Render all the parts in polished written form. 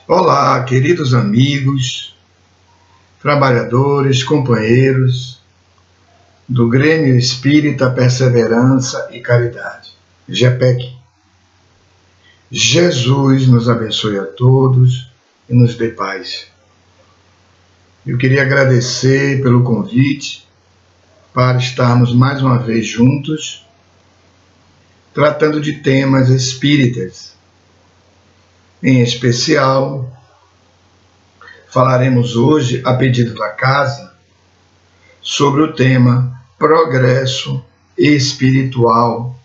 Olá, queridos amigos, trabalhadores, companheiros do Grêmio Espírita Perseverança e Caridade, GEPEC. Jesus nos abençoe a todos e nos dê paz. Eu queria agradecer pelo convite para estarmos mais uma vez juntos, tratando de temas espíritas. Em especial, falaremos hoje, a pedido da casa, sobre o tema progresso espiritual.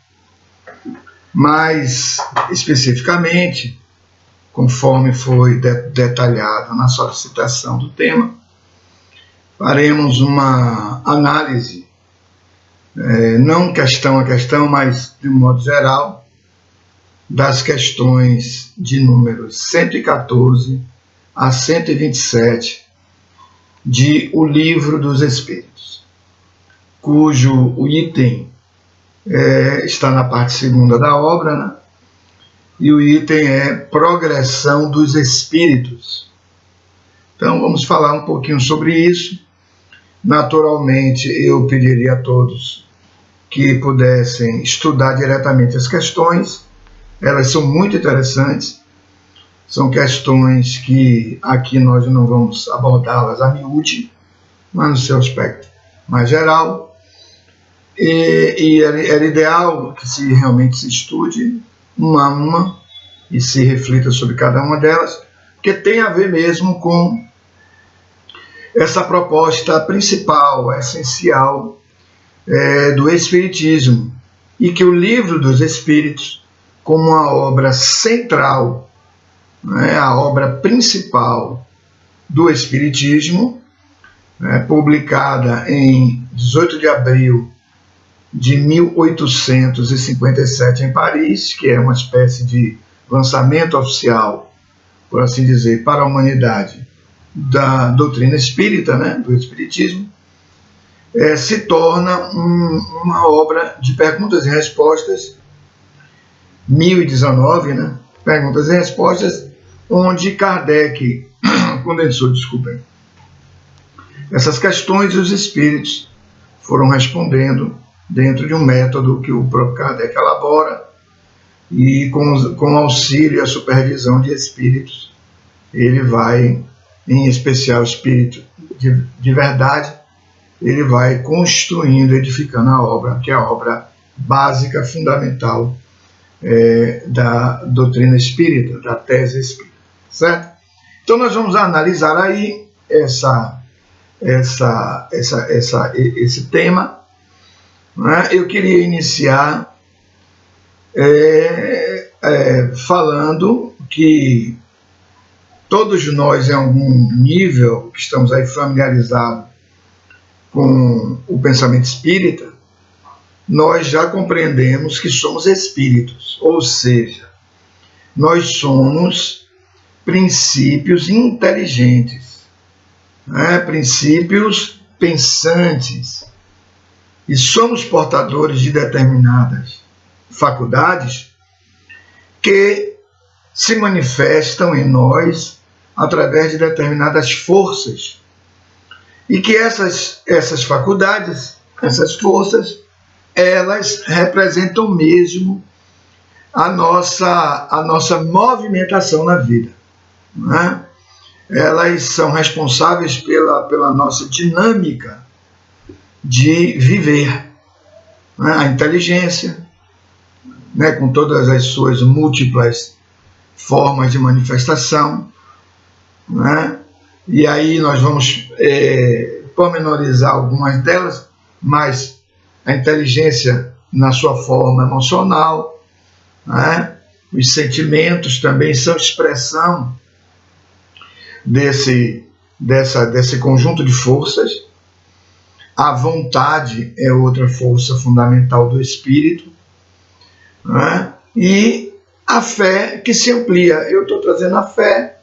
Mais especificamente, conforme foi detalhado na solicitação do tema, faremos uma análise, não questão a questão, mas de um modo geral, das questões de números 114 a 127 de O Livro dos Espíritos, cujo o item está na parte segunda da obra, né? E o item é Progressão dos Espíritos. Então vamos falar um pouquinho sobre isso. Naturalmente, eu pediria a todos que pudessem estudar diretamente as questões. Elas são muito interessantes, são questões que aqui nós não vamos abordá-las a miúde, mas no seu aspecto mais geral, e era ideal que se realmente se estude uma a uma e se reflita sobre cada uma delas, porque tem a ver mesmo com essa proposta principal, essencial do Espiritismo, e que o Livro dos Espíritos, como a obra central, a obra principal do Espiritismo, publicada em 18 de abril de 1857 em Paris, que é uma espécie de lançamento oficial, por assim dizer, para a humanidade da doutrina espírita, do Espiritismo, se torna uma obra de perguntas e respostas, 1019, perguntas e respostas, onde Kardec condensou, essas questões e os espíritos foram respondendo dentro de um método que o próprio Kardec elabora, e com auxílio e a supervisão de espíritos, ele vai, em especial espírito de verdade, ele vai construindo, edificando a obra, que é a obra básica, fundamental, da doutrina espírita, da tese espírita, certo? Então nós vamos analisar aí esse tema. Eu queria iniciar falando que todos nós, em algum nível, que estamos aí familiarizados com o pensamento espírita, nós já compreendemos que somos espíritos, ou seja, nós somos princípios inteligentes, princípios pensantes, e somos portadores de determinadas faculdades que se manifestam em nós através de determinadas forças, e que essas faculdades, essas forças, elas representam mesmo a nossa movimentação na vida. Elas são responsáveis pela nossa dinâmica de viver. A inteligência, com todas as suas múltiplas formas de manifestação. E aí nós vamos pormenorizar algumas delas, mas a inteligência na sua forma emocional, os sentimentos também são expressão desse conjunto de forças. A vontade é outra força fundamental do espírito, e a fé que se amplia. Eu estou trazendo a fé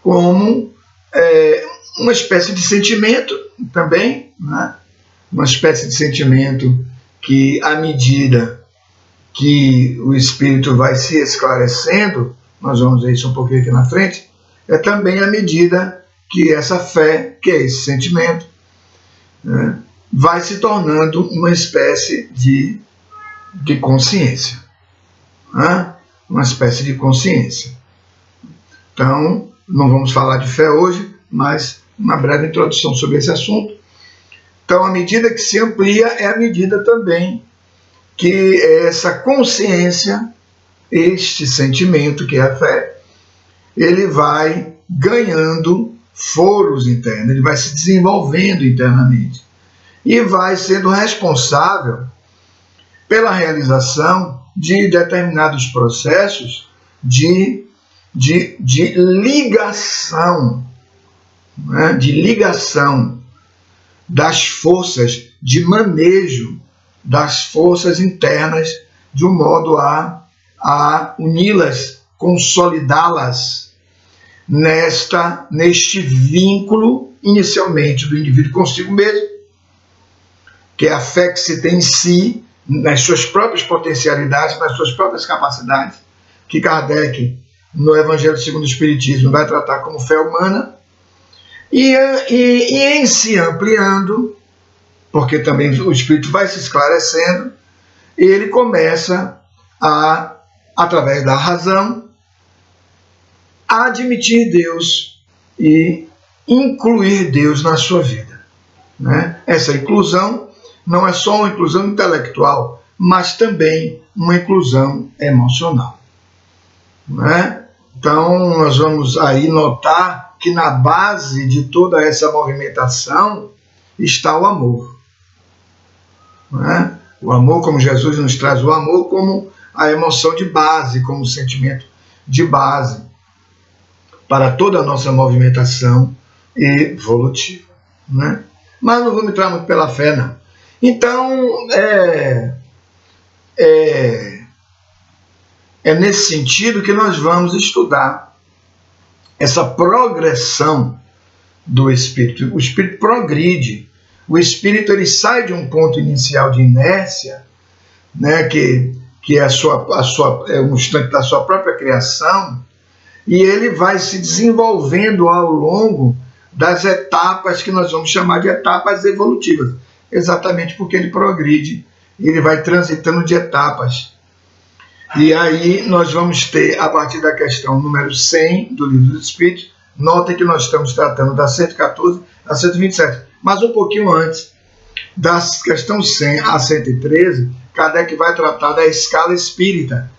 como uma espécie de sentimento também, uma espécie de sentimento que, à medida que o espírito vai se esclarecendo, nós vamos ver isso um pouquinho aqui na frente, é também à medida que essa fé, que é esse sentimento, né, vai se tornando uma espécie de consciência. Né? Uma espécie de consciência. Então, não vamos falar de fé hoje, mas uma breve introdução sobre esse assunto. Então, à medida que se amplia, é à medida também que essa consciência, este sentimento que é a fé, ele vai ganhando foros internos, ele vai se desenvolvendo internamente e vai sendo responsável pela realização de determinados processos de ligação, né? De ligação das forças, de manejo das forças internas, de um modo a uni-las, consolidá-las neste vínculo, inicialmente, do indivíduo consigo mesmo, que é a fé que se tem em si, nas suas próprias potencialidades, nas suas próprias capacidades, que Kardec, no Evangelho segundo o Espiritismo, vai tratar como fé humana, e em se ampliando, porque também o Espírito vai se esclarecendo, ele começa através da razão, a admitir Deus e incluir Deus na sua vida. Né? Essa inclusão não é só uma inclusão intelectual, mas também uma inclusão emocional. Né? Então, nós vamos aí notar que na base de toda essa movimentação está o amor. Né? O amor, como Jesus nos traz o amor como a emoção de base, como o sentimento de base para toda a nossa movimentação evolutiva. Né? Mas não vamos entrar muito pela fé, não. Então, é nesse sentido que nós vamos estudar essa progressão do espírito. O espírito progride. O espírito ele sai de um ponto inicial de inércia, né, que é um instante da sua própria criação, e ele vai se desenvolvendo ao longo das etapas que nós vamos chamar de etapas evolutivas, exatamente porque ele progride, ele vai transitando de etapas. E aí nós vamos ter, a partir da questão número 100 do Livro dos Espíritos, notem que nós estamos tratando da 114 a 127, mas um pouquinho antes, da questão 100 a 113, Kardec vai tratar da escala espírita.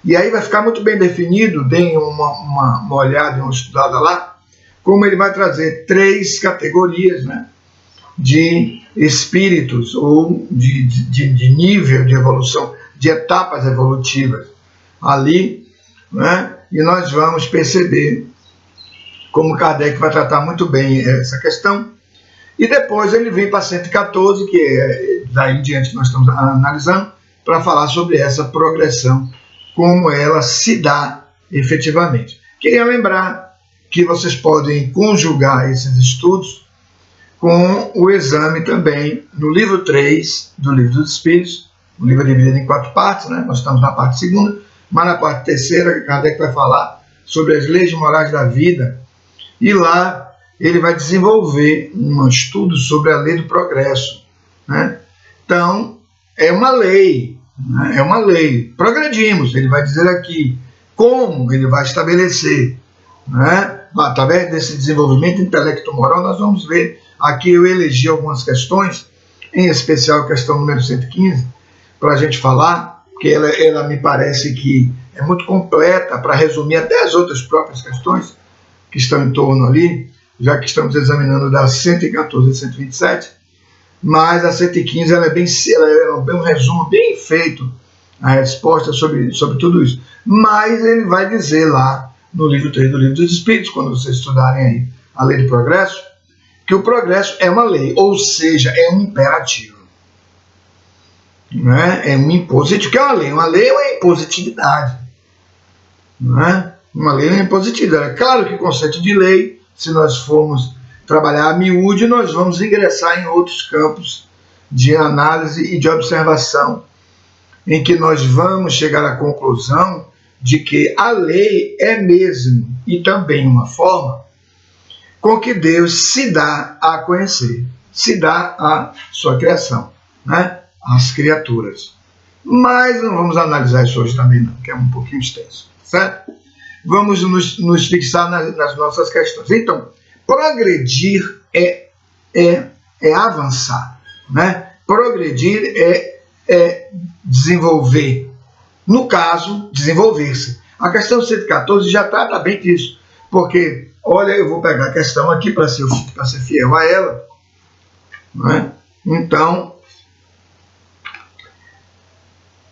E aí vai ficar muito bem definido, deem uma olhada e uma estudada lá, como ele vai trazer 3 categorias, né, de espíritos, ou de nível de evolução, de etapas evolutivas ali, né, e nós vamos perceber como Kardec vai tratar muito bem essa questão. E depois ele vem para 114, que é daí em diante que nós estamos analisando, para falar sobre essa progressão, como ela se dá efetivamente. Queria lembrar que vocês podem conjugar esses estudos com o exame também no livro 3 do Livro dos Espíritos. O livro é dividido em 4 partes, né? Nós estamos na parte 2ª, mas na parte 3ª, Kardec vai falar sobre as leis morais da vida, e lá ele vai desenvolver um estudo sobre a lei do progresso. Né? Então, é uma lei, né? É uma lei. Progredimos, ele vai dizer aqui como ele vai estabelecer. Né? Através desse desenvolvimento intelecto-moral, nós vamos ver, aqui eu elegi algumas questões, em especial a questão número 115, para a gente falar, porque ela me parece que é muito completa para resumir até as outras próprias questões que estão em torno ali, já que estamos examinando da 114 a 127, mas a 115 ela é um resumo bem feito, a resposta sobre tudo isso. Mas ele vai dizer lá no livro 3 do Livro dos Espíritos, quando vocês estudarem aí a lei do progresso, que o progresso é uma lei, ou seja, é um imperativo. Né? É um impositivo, que é uma lei. Uma lei é uma impositividade. Né? Uma lei é uma impositividade. É claro que o conceito de lei, se nós formos trabalhar a miúde, nós vamos ingressar em outros campos de análise e de observação, em que nós vamos chegar à conclusão de que a lei é mesmo e também uma forma com que Deus se dá a conhecer, se dá à sua criação, né? Às criaturas. Mas não vamos analisar isso hoje também não, que é um pouquinho extenso, certo? Vamos nos fixar nas nossas questões. Então, progredir é avançar, né? Progredir é desenvolver. No caso, desenvolver-se. A questão 114 já trata bem disso, porque, olha, eu vou pegar a questão aqui para ser fiel a ela, né? Então,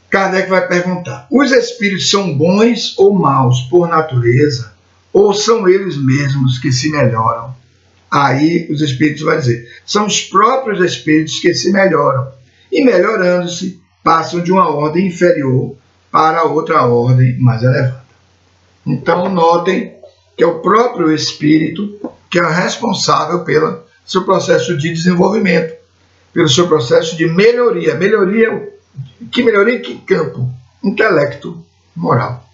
Kardec vai perguntar: os espíritos são bons ou maus por natureza, ou são eles mesmos que se melhoram? Aí os espíritos vão dizer: são os próprios espíritos que se melhoram, e melhorando-se, passam de uma ordem inferior para outra ordem mais elevada. Então, notem que é o próprio espírito que é responsável pelo seu processo de desenvolvimento, pelo seu processo de melhoria. Que melhoria em que campo? Intelecto, moral.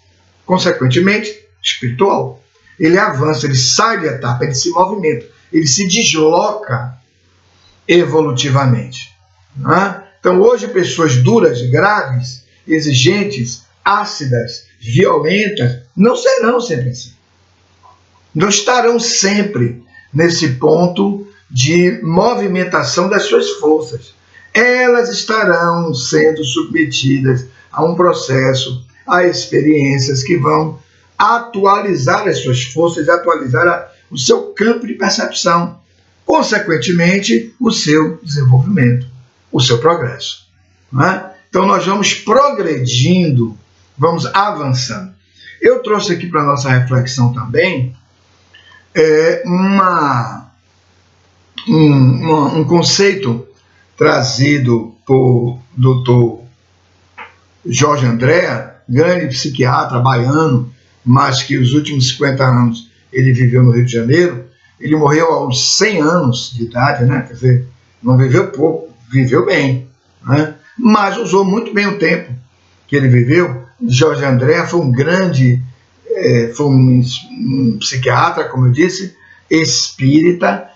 Consequentemente, espiritual. Ele avança, ele sai de etapa, ele se movimenta, ele se desloca evolutivamente. Né? Então, hoje, pessoas duras, graves, exigentes, ácidas, violentas, não serão sempre assim. Não estarão sempre nesse ponto de movimentação das suas forças. Elas estarão sendo submetidas a um processo, a experiências que vão atualizar as suas forças, atualizar o seu campo de percepção, consequentemente, o seu desenvolvimento, o seu progresso. Né? Então, nós vamos progredindo, vamos avançando. Eu trouxe aqui para a nossa reflexão também um conceito trazido por Dr. Jorge Andréa, grande psiquiatra baiano, mas que os últimos 50 anos ele viveu no Rio de Janeiro. Ele morreu aos 100 anos de idade, né? Quer dizer, não viveu pouco, viveu bem, né? Mas usou muito bem o tempo que ele viveu. Jorge Andréa foi um grande, foi um psiquiatra, como eu disse, espírita,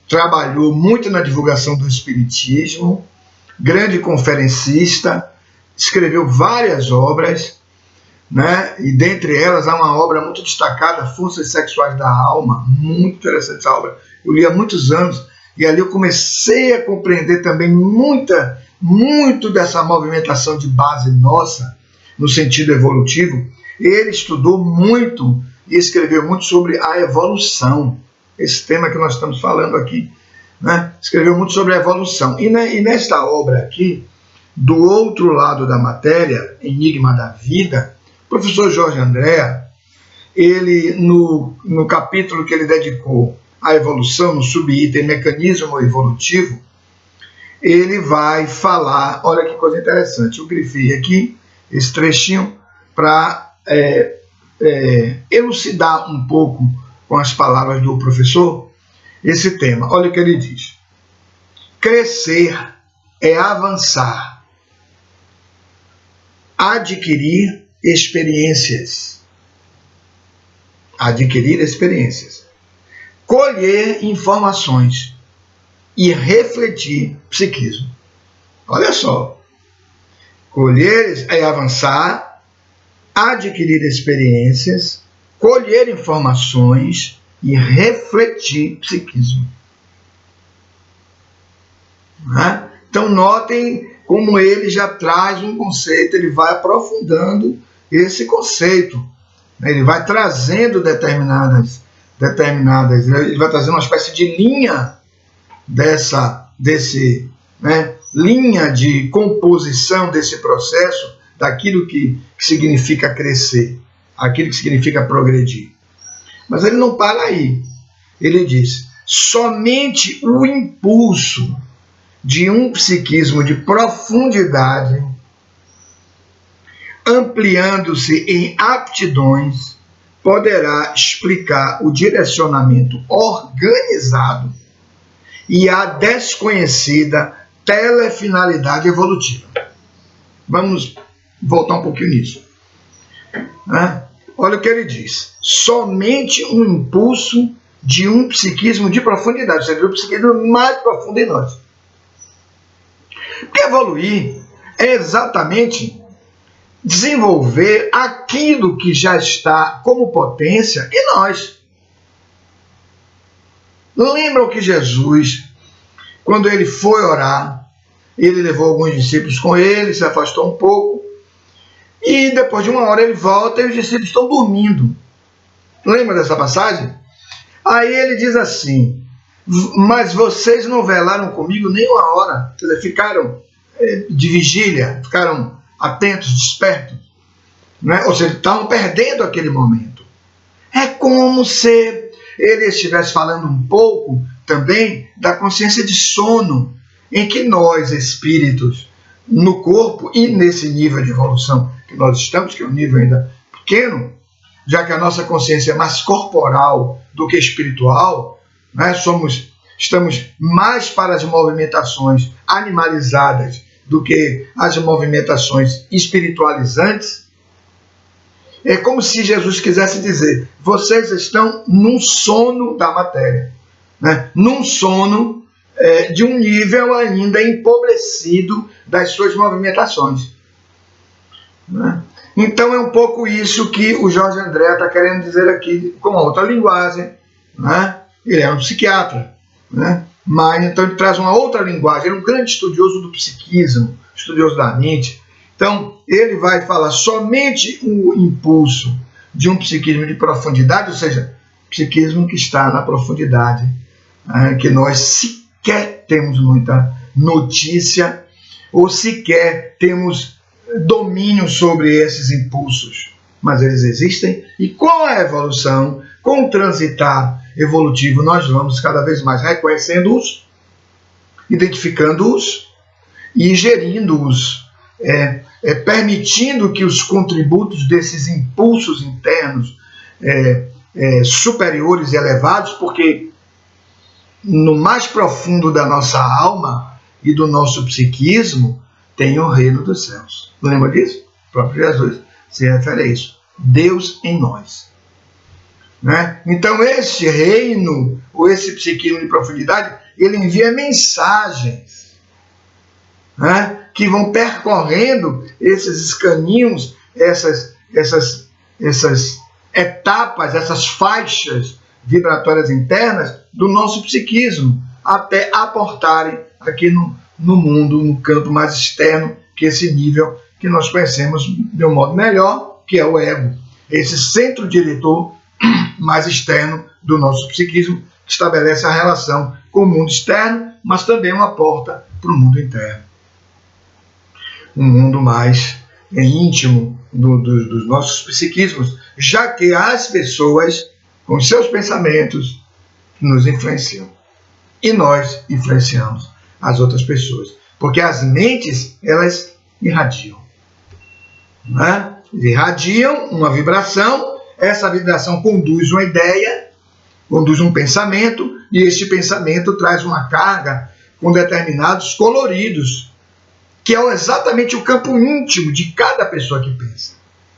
trabalhou muito na divulgação do espiritismo, grande conferencista, escreveu várias obras, né? E dentre elas há uma obra muito destacada, Forças Sexuais da Alma, muito interessante essa obra. Eu li há muitos anos e ali eu comecei a compreender também muito dessa movimentação de base nossa, no sentido evolutivo. Ele estudou muito e escreveu muito sobre a evolução, esse tema que nós estamos falando aqui, né? Escreveu muito sobre a evolução. E nesta obra aqui, Do Outro Lado da Matéria, Enigma da Vida, o professor Jorge Andréa, ele, no capítulo que ele dedicou à evolução, no subitem Mecanismo Evolutivo, ele vai falar, olha que coisa interessante, eu grifei aqui esse trechinho para elucidar um pouco com as palavras do professor esse tema. Olha o que ele diz: crescer é avançar, adquirir experiências, colher informações e refletir psiquismo. Olha só, colher é avançar, adquirir experiências, colher informações e refletir psiquismo. Né? Então notem como ele já traz um conceito, ele vai aprofundando esse conceito, ele vai trazendo determinadas, ele vai trazendo uma espécie de linha linha de composição desse processo, daquilo que significa crescer, aquilo que significa progredir. Mas ele não para aí. Ele diz: somente o impulso de um psiquismo de profundidade, ampliando-se em aptidões, poderá explicar o direcionamento organizado e a desconhecida telefinalidade evolutiva. Vamos voltar um pouquinho nisso. né? Olha o que ele diz: somente um impulso de um psiquismo de profundidade, ou seja, o psiquismo mais profundo em nós. Porque evoluir é exatamente desenvolver aquilo que já está como potência em nós. Lembram que Jesus, quando ele foi orar, ele levou alguns discípulos com ele, se afastou um pouco, e depois de uma hora ele volta e os discípulos estão dormindo. Lembra dessa passagem? Aí ele diz assim: mas vocês não velaram comigo nem uma hora. Quer dizer, ficaram de vigília, ficaram atentos, despertos, né? Ou seja, estavam perdendo aquele momento. É como se ele estivesse falando um pouco também da consciência de sono, em que nós, espíritos, no corpo e nesse nível de evolução que nós estamos, que é um nível ainda pequeno, já que a nossa consciência é mais corporal do que espiritual, né? Estamos mais para as movimentações animalizadas do que as movimentações espiritualizantes. É como se Jesus quisesse dizer: vocês estão num sono da matéria, né? Num sono de um nível ainda empobrecido das suas movimentações, né? Então é um pouco isso que o Jorge André está querendo dizer aqui com outra linguagem, né? Ele é um psiquiatra, né? Mas então ele traz uma outra linguagem. Ele é um grande estudioso do psiquismo, estudioso da mente. Então ele vai falar somente o impulso de um psiquismo de profundidade, ou seja, psiquismo que está na profundidade, né? Que nós sequer temos muita notícia ou sequer temos domínio sobre esses impulsos, mas eles existem, e com a evolução, com o transitar evolutivo, nós vamos cada vez mais reconhecendo-os, identificando-os e gerindo-os, permitindo que os contributos desses impulsos internos superiores e elevados, porque no mais profundo da nossa alma e do nosso psiquismo tem o reino dos céus. Lembra disso? O próprio Jesus se refere a isso. Deus em nós, né? Então esse reino, ou esse psiquismo de profundidade, ele envia mensagens, né? Que vão percorrendo esses caminhos, essas etapas, essas faixas vibratórias internas do nosso psiquismo, até aportarem aqui no mundo, no campo mais externo, que é esse nível que nós conhecemos de um modo melhor, que é o ego, esse centro diretor mais externo do nosso psiquismo, que estabelece a relação com o mundo externo, mas também uma porta para o mundo interno. Um mundo mais íntimo dos nossos psiquismos, já que as pessoas, com seus pensamentos, nos influenciam. E nós influenciamos as outras pessoas. Porque as mentes, elas irradiam, né? Irradiam uma vibração, essa vibração conduz uma ideia, conduz um pensamento, e este pensamento traz uma carga com determinados coloridos, que é exatamente o campo íntimo de cada pessoa que pensa.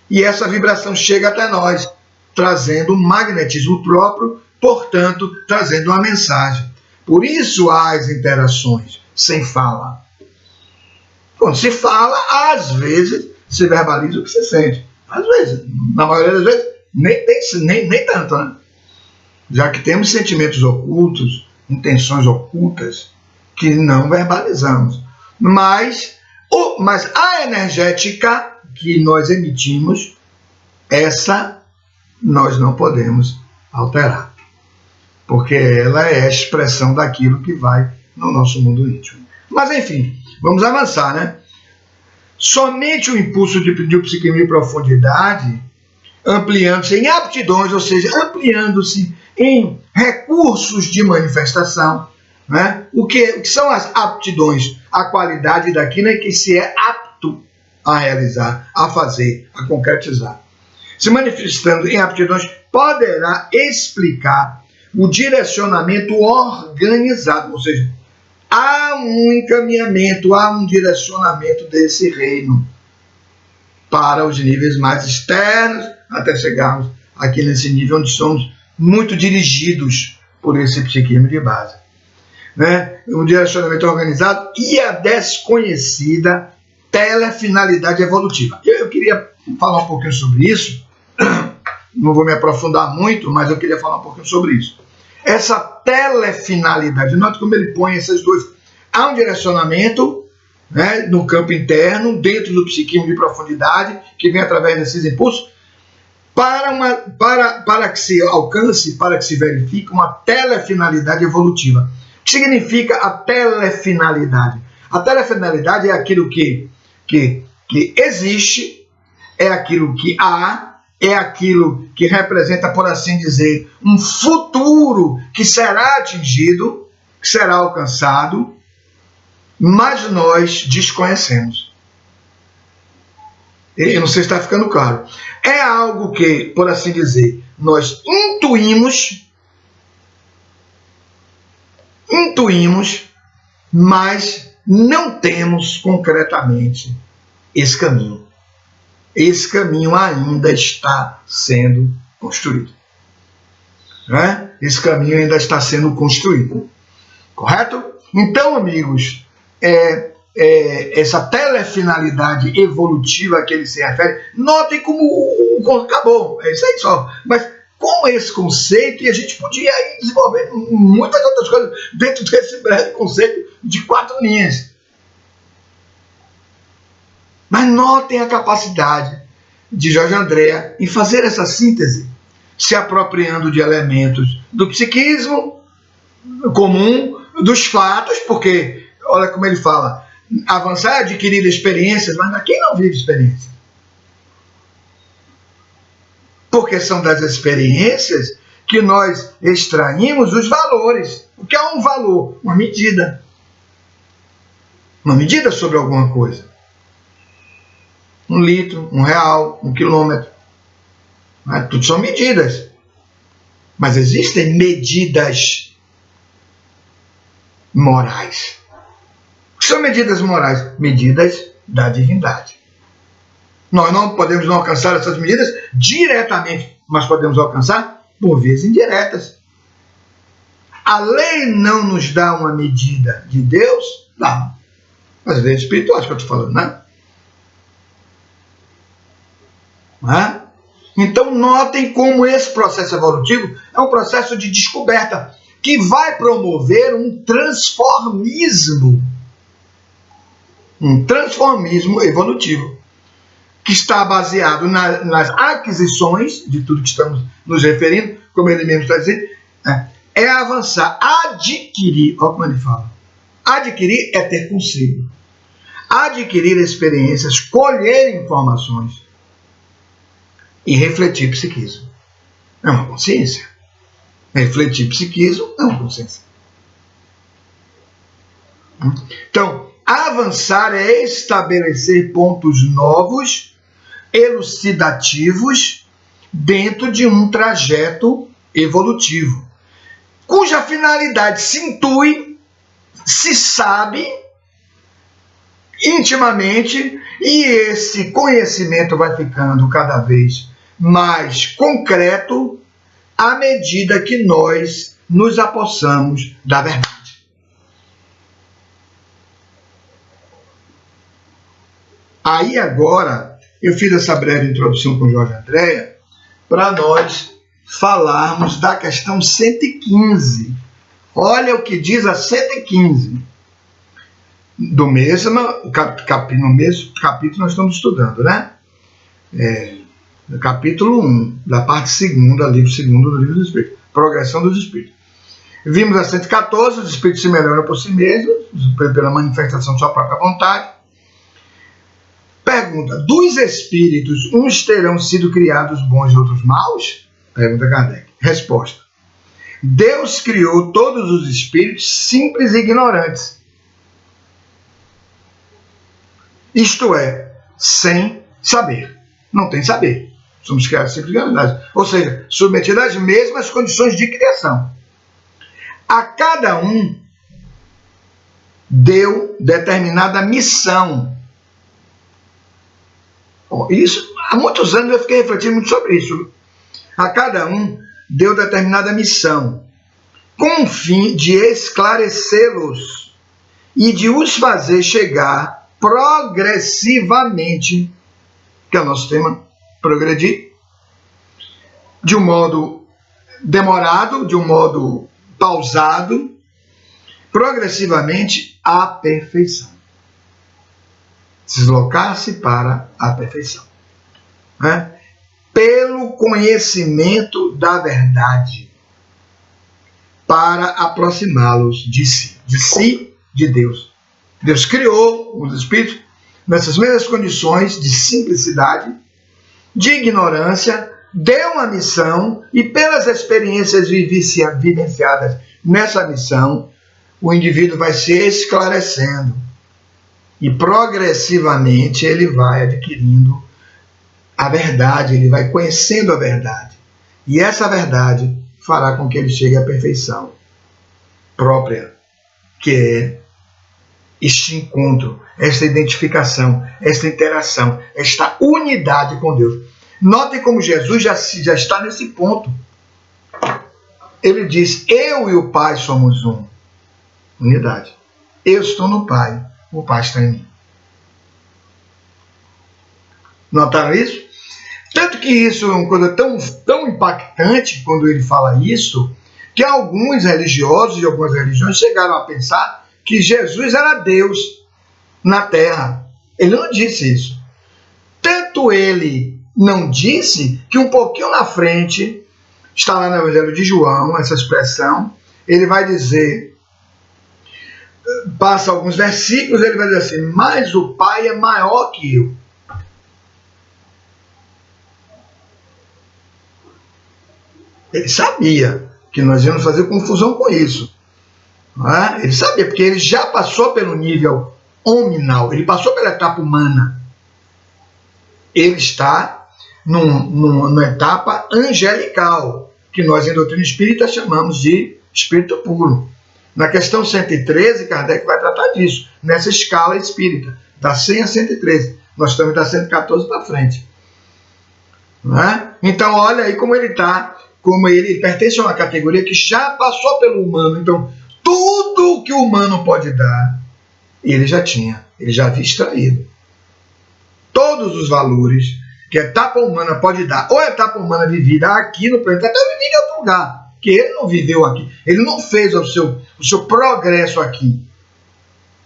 E essa vibração chega até nós, trazendo um magnetismo próprio, portanto, trazendo uma mensagem. Por isso há as interações sem fala. Quando se fala, às vezes se verbaliza o que se sente. Às vezes, na maioria das vezes, nem tanto, né? Já que temos sentimentos ocultos, intenções ocultas, que não verbalizamos. Mas a energética que nós emitimos, essa nós não podemos alterar, porque ela é a expressão daquilo que vai no nosso mundo íntimo. Mas enfim, vamos avançar, né? Somente o impulso de psiquismo de profundidade, ampliando-se em aptidões, ou seja, ampliando-se em recursos de manifestação, né? O que são as aptidões? A qualidade daquilo em que se é apto a realizar, a fazer, a concretizar. Se manifestando em aptidões, poderá explicar o direcionamento organizado, ou seja, há um encaminhamento, há um direcionamento desse reino para os níveis mais externos, até chegarmos aqui nesse nível onde somos muito dirigidos por esse psiquismo de base. Né? Um direcionamento organizado e a desconhecida telefinalidade evolutiva. Eu queria falar um pouquinho sobre isso, não vou me aprofundar muito, mas eu queria falar um pouquinho sobre isso. Essa telefinalidade, note como ele põe essas duas. Há um direcionamento, né, no campo interno, dentro do psiquismo de profundidade, que vem através desses impulsos, para que se alcance, para que se verifique uma telefinalidade evolutiva. O que significa a telefinalidade? A telefinalidade é aquilo que existe, é aquilo que há, é aquilo que representa, por assim dizer, um futuro que será atingido, que será alcançado, mas nós desconhecemos. Eu não sei se está ficando claro. É algo que, por assim dizer, nós intuímos, mas não temos concretamente esse caminho. Esse caminho ainda está sendo construído. Né? Esse caminho ainda está sendo construído. Correto? Então, amigos, essa telefinalidade evolutiva a que ele se refere, notem como acabou, é isso aí só. Mas com esse conceito, e a gente podia aí desenvolver muitas outras coisas dentro desse breve conceito de 4 linhas. Mas notem a capacidade de Jorge Andréa em fazer essa síntese, se apropriando de elementos do psiquismo comum, dos fatos, porque, olha como ele fala, avançar é adquirir experiências, mas quem não vive experiência? Porque são das experiências que nós extraímos os valores. O que é um valor? Uma medida. Uma medida sobre alguma coisa. 1 litro, 1 real, 1 quilômetro. Tudo são medidas. Mas existem medidas morais. O que são medidas morais? Medidas da divindade. Nós não podemos alcançar essas medidas diretamente, mas podemos alcançar por vias indiretas. A lei não nos dá uma medida de Deus? Dá. As leis espirituais que eu estou falando, né? Então, notem como esse processo evolutivo é um processo de descoberta que vai promover um transformismo evolutivo, que está baseado nas aquisições de tudo que estamos nos referindo, como ele mesmo está dizendo, é avançar, adquirir, olha como ele fala, adquirir é ter consigo, adquirir experiências, colher informações e refletir psiquismo. É uma consciência. Refletir psiquismo é uma consciência. Então, avançar é estabelecer pontos novos, elucidativos, dentro de um trajeto evolutivo, cuja finalidade se intui, se sabe intimamente, e esse conhecimento vai ficando cada vez mais concreto à medida que nós nos apossamos da verdade. Aí agora, eu fiz essa breve introdução com Jorge Andréa para nós falarmos da questão 115. Olha o que diz a 115. No mesmo capítulo nós estamos estudando, né? No capítulo 1, da parte 2ª, livro 2º do Livro dos Espíritos, Progressão dos Espíritos. Vimos a 114, os espíritos se melhoram por si mesmos, pela manifestação de sua própria vontade. Pergunta, dos espíritos, uns terão sido criados bons e outros maus? Pergunta Kardec. Resposta, Deus criou todos os espíritos simples e ignorantes. Isto é, sem saber. Não tem saber. Somos criados simples e ignorantes. Ou seja, submetidos às mesmas condições de criação. A cada um deu determinada missão. Isso, há muitos anos eu fiquei refletindo muito sobre isso. A cada um deu determinada missão, com o fim de esclarecê-los e de os fazer chegar progressivamente, que é o nosso tema, progredir, de um modo demorado, de um modo pausado, progressivamente à perfeição. Deslocar-se para a perfeição. Né? Pelo conhecimento da verdade, para aproximá-los de si, de Deus. Deus criou os espíritos nessas mesmas condições de simplicidade, de ignorância, deu uma missão e pelas experiências vivenciadas nessa missão, o indivíduo vai se esclarecendo e progressivamente ele vai adquirindo a verdade, ele vai conhecendo a verdade. E essa verdade fará com que ele chegue à perfeição própria, que é este encontro, esta identificação, esta interação, esta unidade com Deus. Notem como Jesus já está nesse ponto. Ele diz, eu e o Pai somos um. Unidade. Eu estou no Pai, o Pai está em mim. Notaram isso? Tanto que isso é uma coisa tão impactante quando ele fala isso, que alguns religiosos de algumas religiões chegaram a pensar que Jesus era Deus na Terra. Ele não disse isso. Tanto ele não disse que um pouquinho na frente, está lá no Evangelho de João, essa expressão, ele vai dizer, passa alguns versículos, ele vai dizer assim, mas o Pai é maior que eu. Ele sabia que nós íamos fazer confusão com isso. Não é? Ele sabia, porque ele já passou pelo nível hominal, ele passou pela etapa humana. Ele está numa etapa angelical, que nós em doutrina espírita chamamos de espírito puro. Na questão 113, Kardec vai tratar disso, nessa escala espírita, da 100 a 113. Nós estamos da 114 para frente. Não é? Então, olha aí como ele está, como ele pertence a uma categoria que já passou pelo humano. Então, tudo que o humano pode dar, ele já tinha, ele já havia extraído. Todos os valores que a etapa humana pode dar, ou a etapa humana vivida aqui no planeta, até vivida em outro lugar, que ele não viveu aqui, ele não fez o seu progresso aqui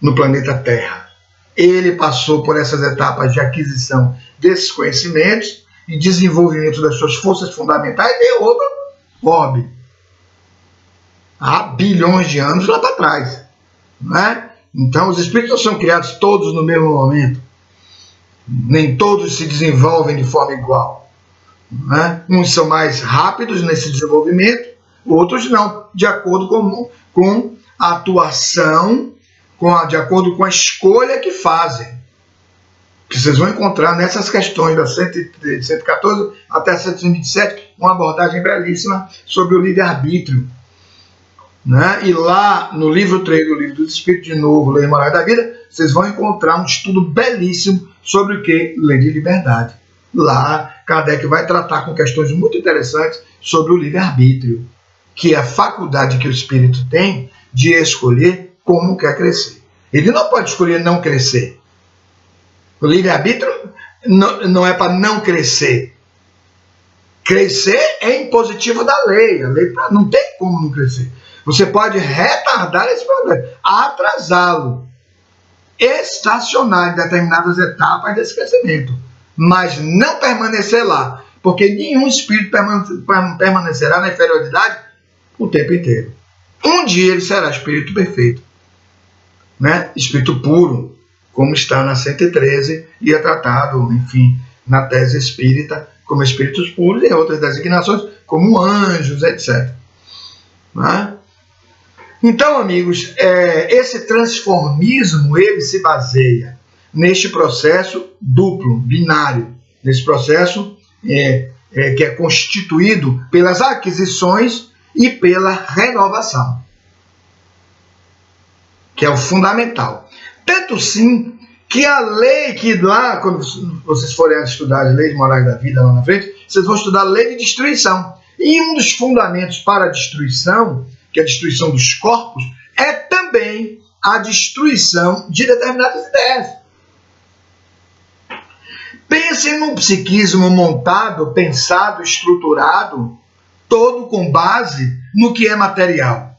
no planeta Terra. Ele passou por essas etapas de aquisição desses conhecimentos e desenvolvimento das suas forças fundamentais de outro hobby. Há bilhões de anos lá para trás. Não é? Então, os espíritos não são criados todos no mesmo momento. Nem todos se desenvolvem de forma igual. Não é? Uns são mais rápidos nesse desenvolvimento, outros não, de acordo com a atuação, de acordo com a escolha que fazem. Que vocês vão encontrar nessas questões da 114 até 127, uma abordagem belíssima sobre o livre-arbítrio. Né? E lá no livro 3 do Livro dos Espíritos, de novo, Lei Moral da Vida, vocês vão encontrar um estudo belíssimo sobre o que? Lei de liberdade. Lá, Kardec vai tratar com questões muito interessantes sobre o livre-arbítrio, que é a faculdade que o espírito tem de escolher como quer crescer. Ele não pode escolher não crescer. O livre-arbítrio não é para não crescer. Crescer é impositivo da lei. A lei não tem como não crescer. Você pode retardar esse progresso, atrasá-lo, estacionar em determinadas etapas desse crescimento, mas não permanecer lá, porque nenhum espírito permanecerá na inferioridade o tempo inteiro. Um dia ele será espírito perfeito, né? Espírito puro, como está na 113 e é tratado, enfim, na tese espírita, como espíritos puros e outras designações, como anjos, etc. Né? Então, amigos, esse transformismo, ele se baseia neste processo duplo, binário, nesse processo que é constituído pelas aquisições e pela renovação, que é o fundamental. Tanto sim que a lei, que lá, quando vocês forem estudar as leis morais da vida lá na frente, vocês vão estudar a lei de destruição. E um dos fundamentos para a destruição, que é a destruição dos corpos, é também a destruição de determinadas ideias. Pensem num psiquismo montado, pensado, estruturado, todo com base no que é material.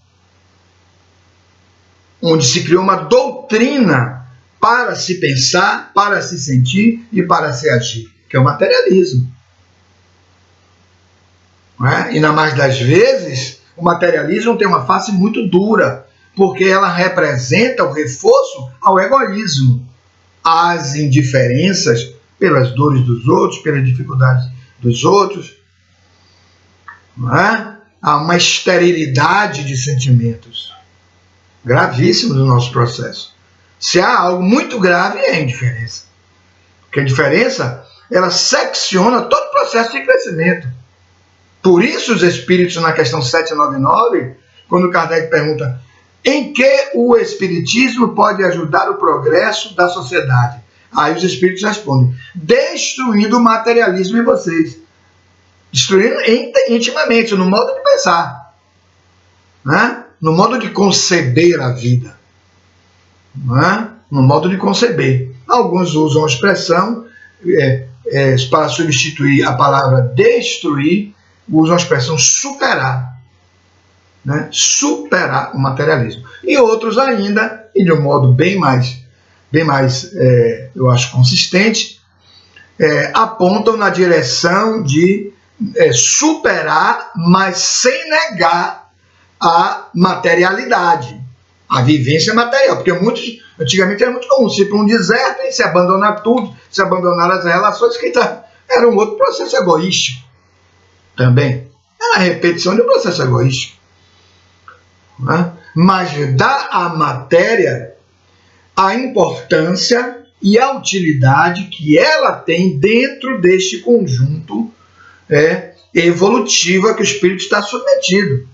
Onde se criou uma doutrina para se pensar, para se sentir e para se agir, que é o materialismo. Não é? E na mais das vezes, o materialismo tem uma face muito dura, porque ela representa o reforço ao egoísmo, às indiferenças pelas dores dos outros, pelas dificuldades dos outros. Não é? Há uma esterilidade de sentimentos gravíssimo no nosso processo. Se há algo muito grave, é a indiferença. Porque a indiferença, ela secciona todo o processo de crescimento. Por isso os espíritos, na questão 799, quando Kardec pergunta em que o espiritismo pode ajudar o progresso da sociedade, aí os espíritos respondem, destruindo o materialismo em vocês. Destruindo intimamente, no modo de pensar, né? No modo de conceber a vida, né? No modo de conceber. Alguns usam a expressão para substituir a palavra destruir, usam a expressão superar, né? Superar o materialismo. E outros ainda, e de um modo bem mais eu acho, consistente, apontam na direção de superar, mas sem negar a materialidade, a vivência material, porque antigamente era muito comum se ir para um deserto e se abandonar tudo, se abandonar as relações, que era um outro processo egoístico também. Era a repetição de um processo egoístico. Né? Mas dá à matéria a importância e a utilidade que ela tem dentro deste conjunto evolutivo a que o espírito está submetido.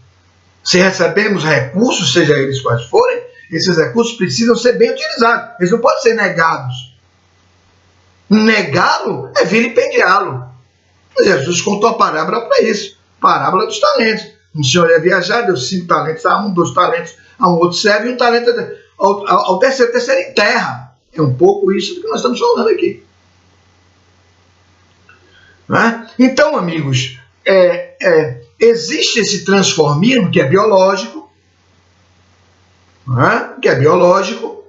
Se recebemos recursos, seja eles quais forem, esses recursos precisam ser bem utilizados. Eles não podem ser negados. Negá-lo é vilipendiá-lo. Jesus contou a parábola para isso. Parábola dos talentos. Um senhor ia viajar, deu 5 talentos a um, 2 talentos a um outro servo, e um talento ao terceiro em terra. É um pouco isso do que nós estamos falando aqui. Né? Então, amigos, existe esse transformismo que é biológico, né? Que é biológico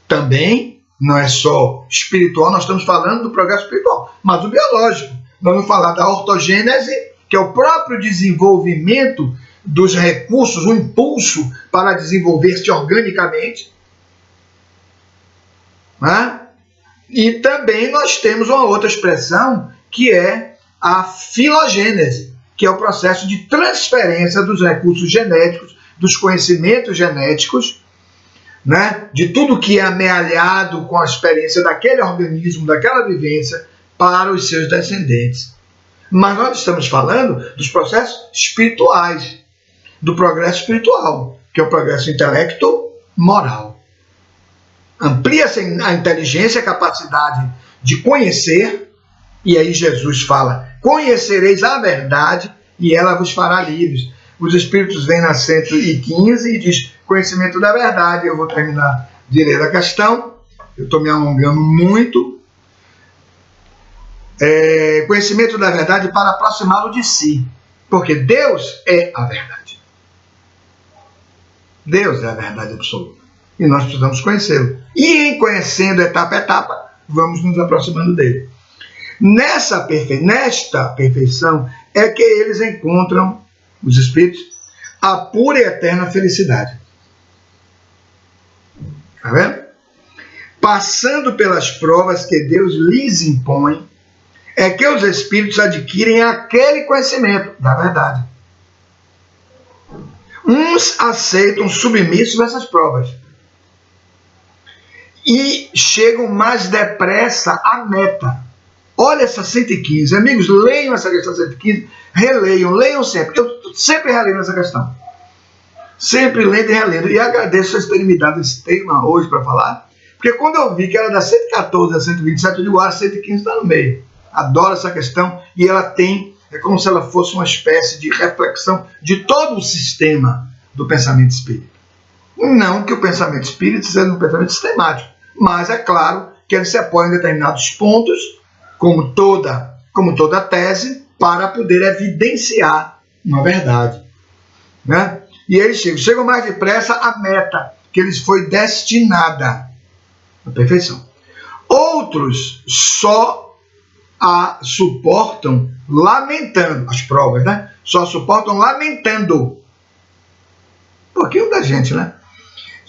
também, não é só espiritual, nós estamos falando do progresso espiritual, mas o biológico. Nós vamos falar da ortogênese, que é o próprio desenvolvimento dos recursos, o impulso para desenvolver-se organicamente. Né? E também nós temos uma outra expressão, que é a filogênese, que é o processo de transferência dos recursos genéticos, dos conhecimentos genéticos, né? De tudo que é amealhado com a experiência daquele organismo, daquela vivência, para os seus descendentes. Mas nós estamos falando dos processos espirituais, do progresso espiritual, que é o progresso intelecto-moral. Amplia-se a inteligência, a capacidade de conhecer, e aí Jesus fala, conhecereis a verdade e ela vos fará livres. Os Espíritos vêm na 115 e diz, conhecimento da verdade. Eu vou terminar de ler a questão, eu estou me alongando muito. Conhecimento da verdade para aproximá-lo de si, porque Deus é a verdade. Deus é a verdade absoluta. E nós precisamos conhecê-lo. E em conhecendo etapa a etapa, vamos nos aproximando dele. Nesta perfeição é que eles encontram, os espíritos, a pura e eterna felicidade. Está vendo? Passando pelas provas que Deus lhes impõe, é que os espíritos adquirem aquele conhecimento da verdade. Uns aceitam submissos essas provas e chegam mais depressa à meta. Olha essa 115. Amigos, leiam essa questão 115, releiam, leiam sempre. Eu sempre releio essa questão. Sempre lendo e relendo. E agradeço vocês terem me dado esse tema hoje para falar, Porque quando eu vi que era da 114 a 127, eu digo, a 115 está no meio. Adoro essa questão, e ela tem, é como se ela fosse uma espécie de reflexão de todo o sistema do pensamento espírita. Não que o pensamento espírita seja um pensamento sistemático, mas é claro que ele se apoia em determinados pontos, como toda tese, para poder evidenciar uma verdade. Né? E eles chegam mais depressa à meta, que lhes foi destinada, a perfeição. Outros só a suportam lamentando, as provas, né? Só suportam lamentando. Um pouquinho da gente, né?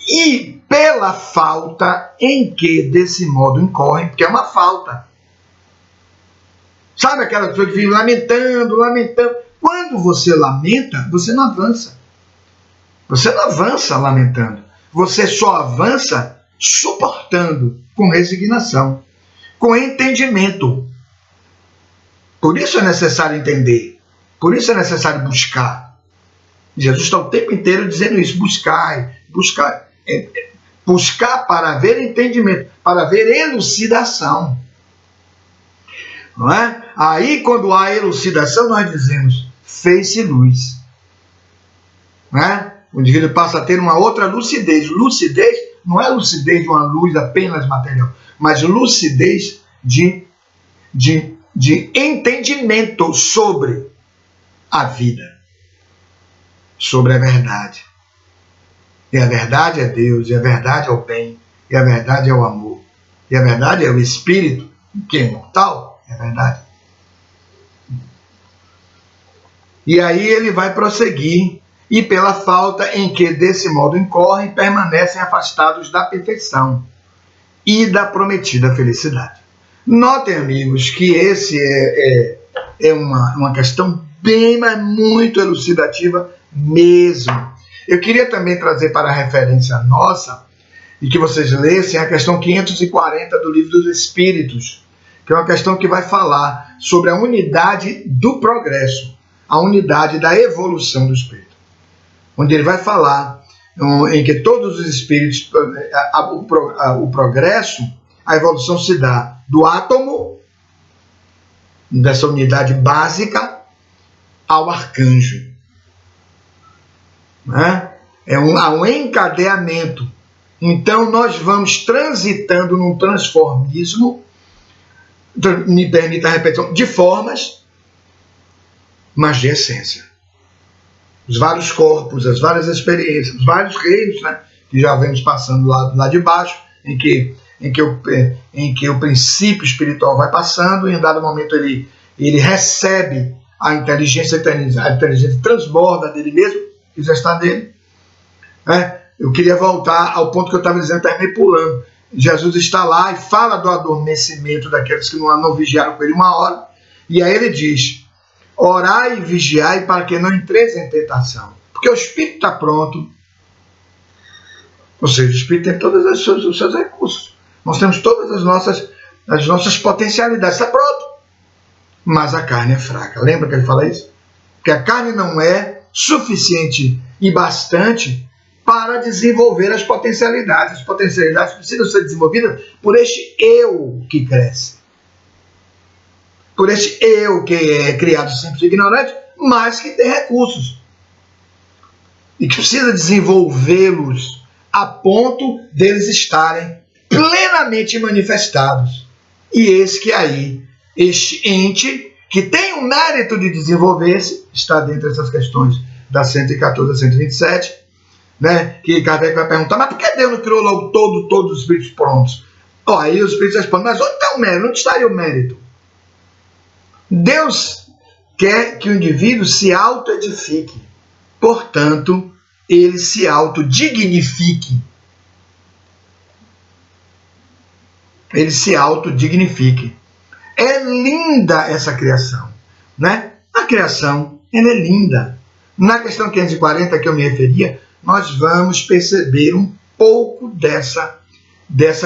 E pela falta em que desse modo incorrem, porque é uma falta. Sabe aquela pessoa que vive lamentando. Quando você lamenta, você não avança. Você não avança lamentando. Você só avança suportando, com resignação, com entendimento. Por isso é necessário entender. Por isso é necessário buscar. Jesus está o tempo inteiro dizendo isso. Buscar para haver entendimento, para haver elucidação. Não é? Aí, quando há elucidação, nós dizemos, fez-se luz. Não é? O indivíduo passa a ter uma outra lucidez. Lucidez não é lucidez de uma luz apenas material, mas lucidez de entendimento sobre a vida, sobre a verdade. E a verdade é Deus, e a verdade é o bem, e a verdade é o amor, e a verdade é o Espírito, que é imortal, é verdade. E aí ele vai prosseguir, e pela falta em que desse modo incorrem, permanecem afastados da perfeição e da prometida felicidade. Notem, amigos, que esse é uma questão bem, mas muito elucidativa mesmo. Eu queria também trazer para a referência nossa, e que vocês lessem, a questão 540 do Livro dos Espíritos, que é uma questão que vai falar sobre a unidade do progresso, a unidade da evolução do espírito. Onde ele vai falar em que todos os espíritos, o progresso, a evolução se dá do átomo, dessa unidade básica, ao arcanjo. Né? Há um encadeamento. Então nós vamos transitando num transformismo, me permita a repetição, de formas, mas de essência. Os vários corpos, as várias experiências, os vários reinos, né, que já vemos passando lá de baixo, em que o princípio espiritual vai passando, e em dado momento ele recebe a inteligência transborda dele mesmo, que já está nele. Eu queria voltar ao ponto que eu estava dizendo, terminei pulando. Jesus está lá e fala do adormecimento daqueles que não vigiaram com ele 1 hora, e aí ele diz: orai e vigiai para que não entreis em tentação. Porque o espírito está pronto. Ou seja, o espírito tem todos os seus recursos. Nós temos todas as nossas potencialidades. Está pronto. Mas a carne é fraca. Lembra que ele fala isso? Que a carne não é suficiente e bastante para desenvolver as potencialidades. As potencialidades precisam ser desenvolvidas por este eu que cresce. Por este eu que é criado simples e ignorante, mas que tem recursos. E que precisa desenvolvê-los a ponto deles estarem plenamente manifestados. E eis que aí, este ente, que tem o mérito de desenvolver-se, está dentro dessas questões da 114 a 127, né? Que Kardec vai perguntar, mas por que Deus não criou logo todos os espíritos prontos? Aí os espíritos respondem, mas onde está o mérito? Onde estaria o mérito? Deus quer que o indivíduo se auto-edifique. Portanto, ele se autodignifique. Ele se autodignifique. É linda essa criação, né? A criação, ela é linda. Na questão 540 que eu me referia, nós vamos perceber um pouco dessa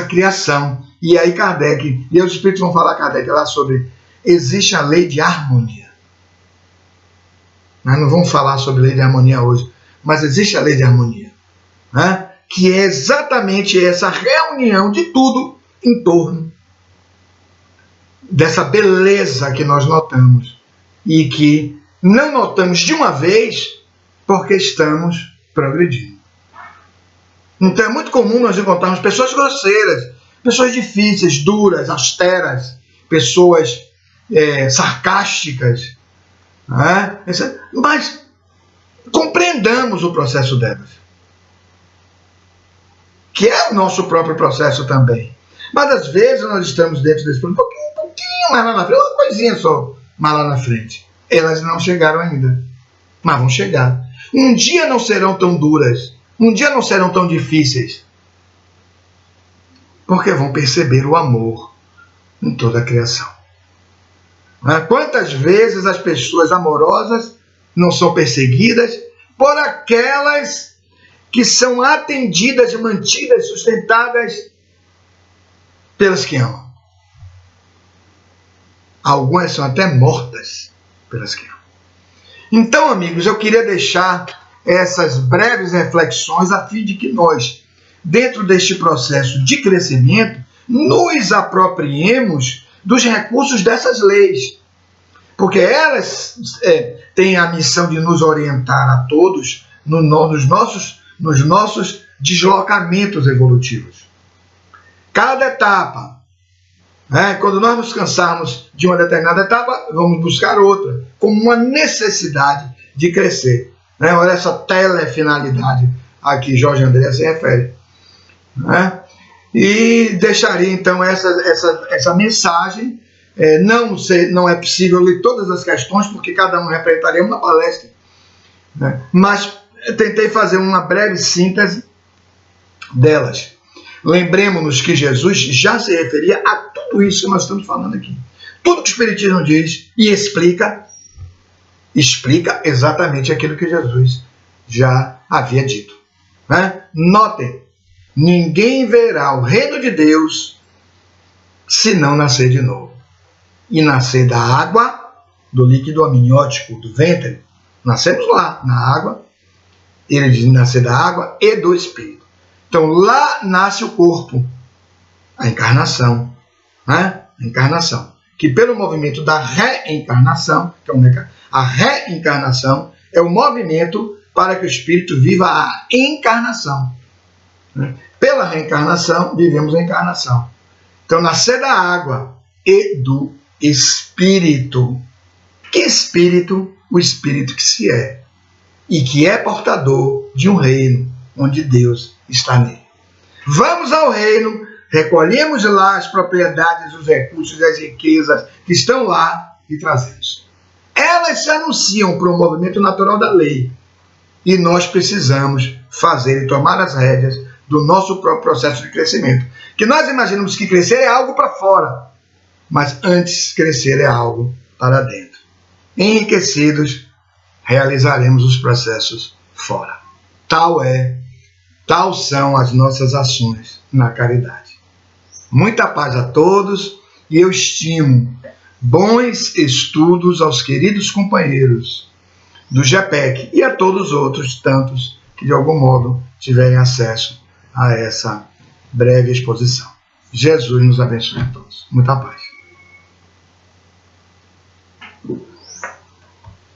criação. E aí Kardec, e os espíritos vão falar, Kardec, lá sobre, existe a lei de harmonia. Nós não vamos falar sobre lei de harmonia hoje, mas existe a lei de harmonia, né? que é exatamente essa reunião de tudo em torno dessa beleza que nós notamos e que não notamos de uma vez porque estamos progredindo. Então é muito comum nós encontrarmos pessoas grosseiras, pessoas difíceis, duras, austeras, pessoas sarcásticas, né? Mas compreendamos o processo delas, que é o nosso próprio processo também. Mas às vezes nós estamos dentro desse um pouquinho mais lá na frente, uma coisinha só mais lá na frente. Elas não chegaram ainda, mas vão chegar. Um dia não serão tão duras, um dia não serão tão difíceis, porque vão perceber o amor em toda a criação. Quantas vezes as pessoas amorosas não são perseguidas por aquelas que são atendidas, mantidas, sustentadas pelas que amam. Algumas são até mortas pelas que amam. Então, amigos, eu queria deixar essas breves reflexões a fim de que nós, dentro deste processo de crescimento, nos apropriemos dos recursos dessas leis, porque elas têm a missão de nos orientar a todos nos nossos deslocamentos evolutivos. Cada etapa, quando nós nos cansarmos de uma determinada etapa, vamos buscar outra, como uma necessidade de crescer. Olha essa telefinalidade a que Jorge André se refere. E deixaria então essa mensagem. Não é possível ler todas as questões, porque cada um representaria uma palestra, mas tentei fazer uma breve síntese delas. Lembremos-nos que Jesus já se referia a tudo isso que nós estamos falando aqui. Tudo que o Espiritismo diz e explica exatamente aquilo que Jesus já havia dito. Notem, ninguém verá o reino de Deus se não nascer de novo. E nascer da água, do líquido amniótico do ventre, nascemos lá, na água. Ele diz nascer da água e do Espírito. Então lá nasce o corpo, a encarnação. A encarnação, que pelo movimento da reencarnação, a reencarnação é o movimento para que o Espírito viva a encarnação. Pela reencarnação, vivemos a encarnação. Então nascer da água e do Espírito. Que Espírito? O Espírito que se é. E que é portador de um reino onde Deus está nele. Vamos ao reino, recolhemos lá as propriedades, os recursos e as riquezas que estão lá e trazemos. Elas se anunciam para o movimento natural da lei. E nós precisamos fazer e tomar as rédeas do nosso próprio processo de crescimento. Que nós imaginamos que crescer é algo para fora, mas antes crescer é algo para dentro. Enriquecidos, realizaremos os processos fora. Tal são as nossas ações na caridade. Muita paz a todos e eu estimo bons estudos aos queridos companheiros do GEPEC e a todos os outros tantos que de algum modo tiverem acesso a essa breve exposição. Jesus nos abençoe a todos. Muita paz.